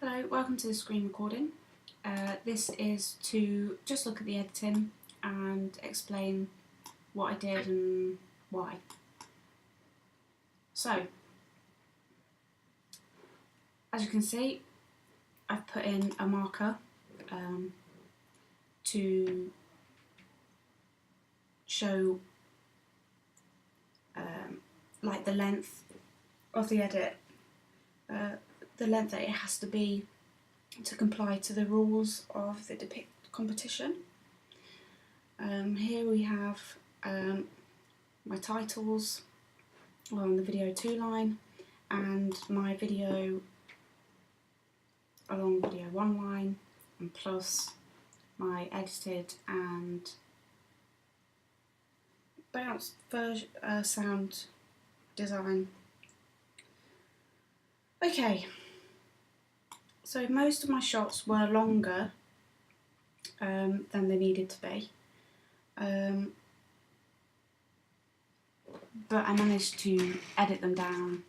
Hello, welcome to the screen recording. This is to just look at the editing and explain what I did and why. So, as you can see, I've put in a marker to show like the length of the edit, the length that it has to be to comply to the rules of the depict competition. Here we have my titles on the video 2 line and my video along video 1 line, and plus my edited and bounced sound design. Okay, so most of my shots were longer than they needed to be, but I managed to edit them down.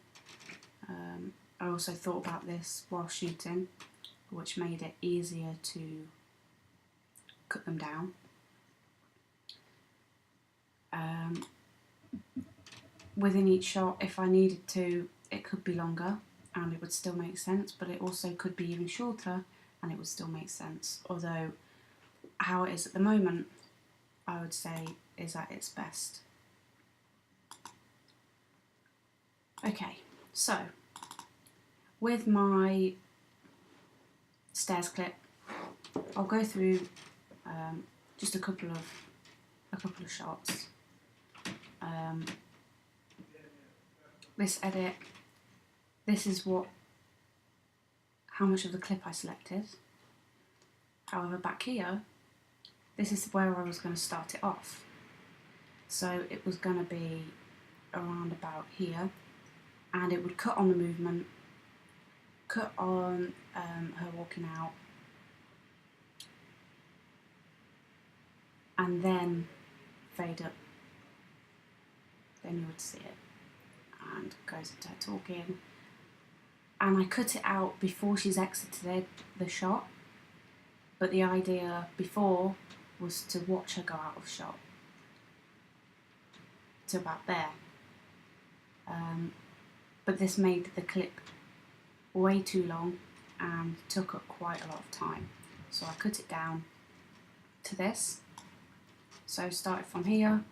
I also thought about this while shooting, which made it easier to cut them down. Within each shot, if I needed to, it could be longer and it would still make sense, but it also could be even shorter and it would still make sense. Although how it is at the moment, I would say, is at its best. Okay, so with my stairs clip, I'll go through just a couple of shots. This edit, this is how much of the clip I selected. However, back here, this is where I was going to start it off. So it was going to be around about here, and it would cut on the movement, cut on her walking out, and then fade up. Then you would see it, and goes into her talking. And I cut it out before she's exited the shot, but the idea before was to watch her go out of shot to about there. But this made the clip way too long and took up quite a lot of time, so I cut it down to this. So started from here,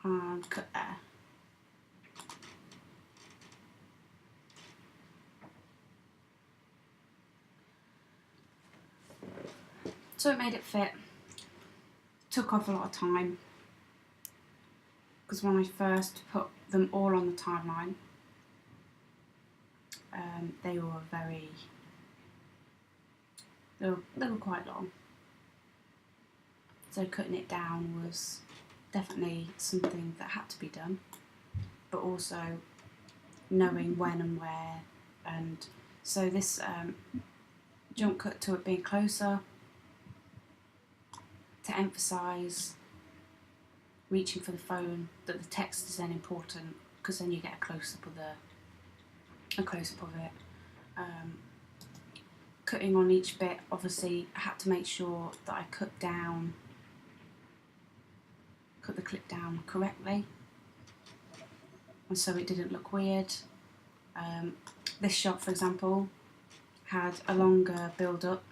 and cut there. So it made it fit. Took off a lot of time, because when I first put them all on the timeline, they were quite long. So cutting it down was definitely something that had to be done, but also knowing when and where. And so this jump cut to it being closer, to emphasise reaching for the phone, that the text is then important, because then you get a close-up of it. Cutting on each bit, obviously I had to make sure that I cut the clip down correctly, and so it didn't look weird. This shot, for example, had a longer build-up,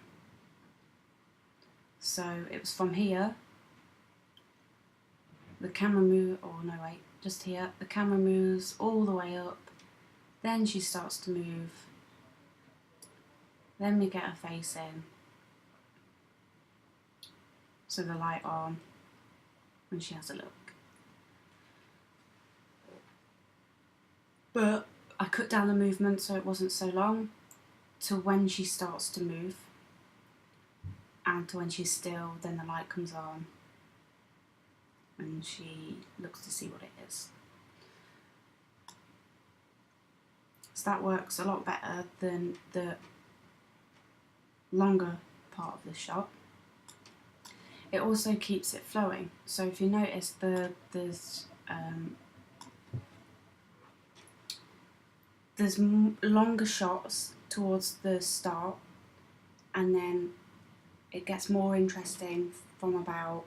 so it was from here, the camera just here, the camera moves all the way up, then she starts to move, then we get her face in, so the light on, when she has a look. But I cut down the movement so it wasn't so long, to when she starts to move, and to when she's still, then the light comes on and she looks to see what it is. So that works a lot better than the longer part of the shot. It also keeps it flowing. So if you notice, there's longer shots towards the start, and then it gets more interesting from about,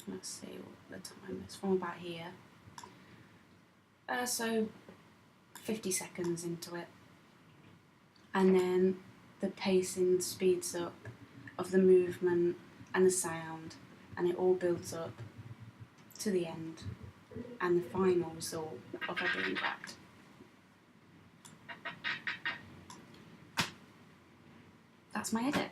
let's see what the time is, from about here. So 50 seconds into it. And then the pacing speeds up of the movement and the sound, and it all builds up to the end and the final result of her being grabbed. That's my edit.